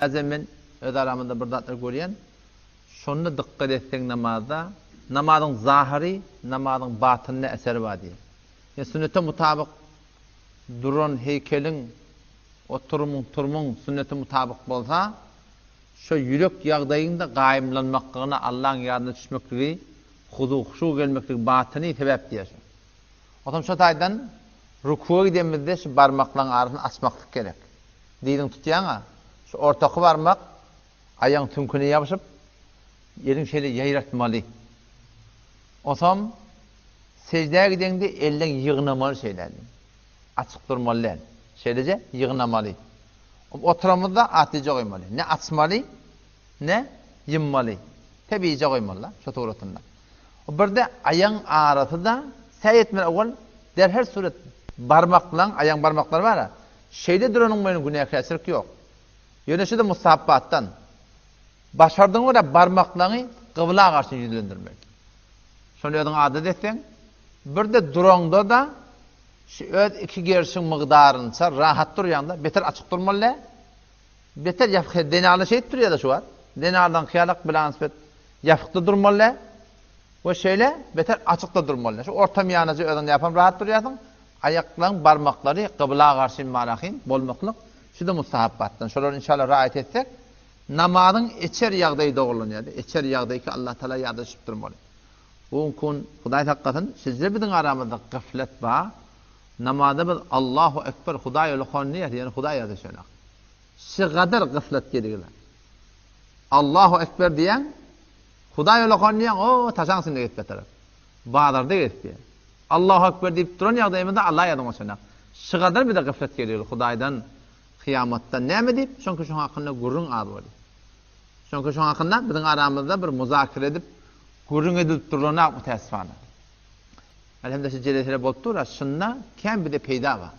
Azemin öz aramında bir zatlar görýän, şonu dikkat etseň namazda, namazyň zahiri, namazyň batynyna eseri bar diýer. Yani sünnete mutabyk duran heykeliň turmuň sünnete mutabyk bolsa, şu ýürek ýagdaýynda gaýymlanmaklygyna Allahyň ýadyna düşmekligi, huzu gelmekligi batyny sebäp diýer. Otam şu taýdan rukuğa gidemizde şu barmaklaryň arasyny açmaklyk gerek. Diýdiň tutýaňa, şu ortaky barmak ayaň tünküne ýabyşyp ýeriň şeýle ýaýratmaly. Otam secdäge gidende elden ýygnamaly şeýlerdi. Açyk durmaly. Şeýleje ýygnamaly. Oturamyzda atyja goýmaly. Ne açmaly, ne ýymmaly. Tebiýje goýmaly, şu toğratynda. Birde ayaň arasyda säýetme awal derher suret barmaklaryň ayaň barmaklary bar. Şeýle duranyň meni günäh käsirki ýok. Ýöneşi de musahabbatdan. Başardyň wara barmaklaryny kıbla garşy ýüzlendirmek. Şonu ýadyň adat etseň, birde duranda da öz iki gerşiň mygdarynça rahat durýanda beter açyk durmaly. Beter ýafy denaly şeýit durýar da şu var. Denalardan kyýalak bilen nispet ýafykda durmaly. O şeýle beter açykda durmaly. Şu orta miýanaja özüň ýapam rahat durýarsyň. Ayaklaryň barmaklary kıbla garşy marahyn bolmaklyk şu da mustahabbatdan. Şolary inşallah raýat etsek, namazyň içer ýagdaýy dogurlanýar. İçer ýagdaýy ki Allah Taala ýada düşüp durmaly. Bugun Hudaý hakykatyn sizler biziň aramyzda gaflet bar. Namazda biz Allahu ekber Hudaý ulug'lanýar, ýani Hudaý ýada şeýle. Şu gadar gaflet gedigler. Allahu ekber diýen Hudaý ulug'lanýar, o taşaň sinde gitip beter. Bazarda gitip. Allahu ekber diýip duran ýagdaýymyzda Allah ýadyňa şeýle. Şu gadar bir de gaflet gedigler Hudaýdan kıyamatda näme diýip, şonky şoň hakynda gurrun arwady. Şonky şoň hakynda biziň aramyzda bir muzakira edip, gurrun edip durlanak mutasifana. Elhamdülillah jelesele bolup dur, şunna kem bir de peýda bar.